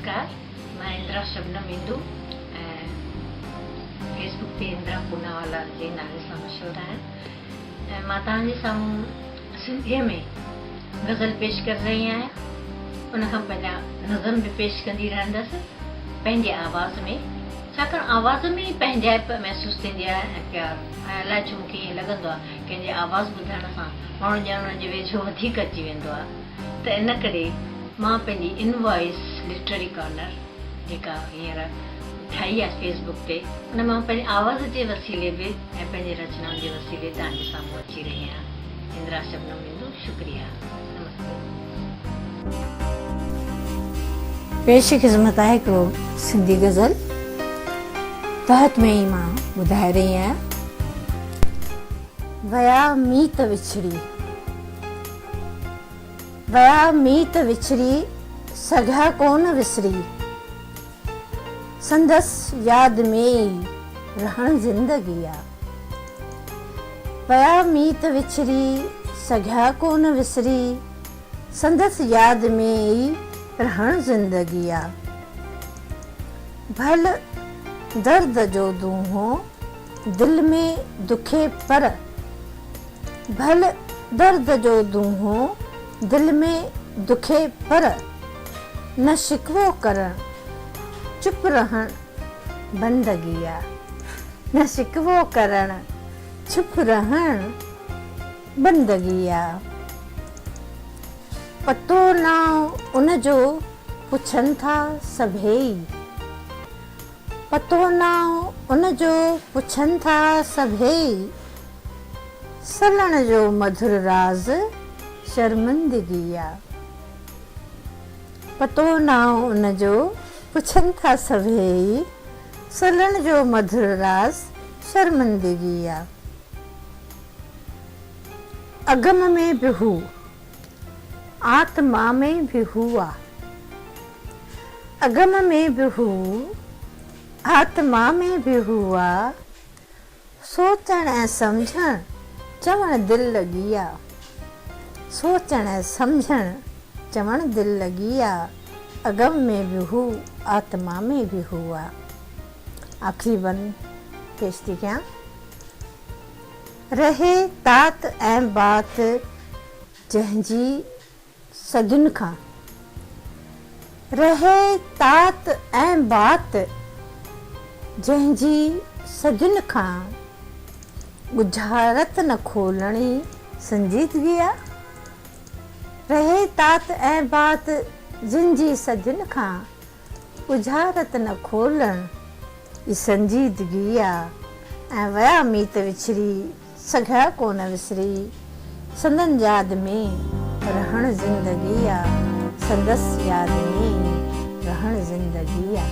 नमस्कार, मैं इंदिरा शबनम इंदु फेसबुक ते इंदिरा पूनावाला जे नाले सां मशहूर आहियां। मां तव्हांजे साम्हूं सिंधीअ में गज़ल पेश करे रही आहियां। उनखां पहिरियां नज़म बि पेश कंदी रहंदसि पंहिंजे आवाज़ में, छाकाणि आवाज़ में ई पंहिंजाइप महसूसु थींदी आहे ऐं प्यारु। ऐं अलाए छो मूंखे ईअं लॻंदो आहे कंहिंजी आवाज़ ॿुधण सां माण्हू ॼण जे वेझो वधीक अची वेंदो आहे। त इन करे मां पंहिंजी इनवॉइस लिटरेरी कॉर्नर जेका हींअर ठाही आहे फेसबुक ते, उन मां पंहिंजे आवाज़ जे वसीले बि ऐं पंहिंजे रचनाउनि जे वसीले तव्हांजे साम्हूं अची रही आहियां। इंदिरा शबनम इंदु, शुक्रिया, नमस्ते। पेश ख़िदमत आहे हिकिड़ो सिंधी गज़ल, तहत में ई मां ॿुधाए रही आहियां। वया मीत विछड़ी, वया मीत विछड़ी, सघा कोन विसरी, संदसि यादि में ई रहण ज़िंदगी आ। वया मीत विछड़ी, सघा कोन विसरी, संदसि यादि में ई रहण ज़िंदगी आ। भल दर्द जो दूंहों दिल में दुखे पर, भल दर्द जो दूंहों दिल में दुखे पर, न शिकवो करण चुप रहण बंदगी आ। न शिकवो करण चुप रहण बंदगी आ। पतो ना उनजो पुछनि था सभेई, पतो ना उनजो पुछनि था सभेई, सलण जो मधुर राज़ शर्मिंदगी आ। पतो ना उनजो पुछनि था सभेई, सलण जो मधुर राज़ शर्मिंदगी आ। अगम में भी हू, आत्मा में भी हुआ, अगम में भी हू, आत्मा में भी हुआ, सोचण ऐं सम्झण चवण दिल लगी आ। सोचण ऐं सम्झण चवण दिल लगी आ। अगम में भी हू, आत्मा में भी हुआ। आखिरी वन पेश थी कयां। रहे तात ऐं बात जंहिंजी सदियुनि खां, रहे तात ऐं बात जंहिंजी सदियुनि खां, ॿुझारत न खोलणी संजीदगी आ। रहे तात ऐं बात जिनजी सदियुनि खां, ॿुझारत न खोलण ई संजीदगी आ। ऐं वया मीत विछड़ी, सघा कोन विसरी, संदन यादि में रहण ज़िंदगी आ। संदसि यादि में रहण ज़िंदगी आ।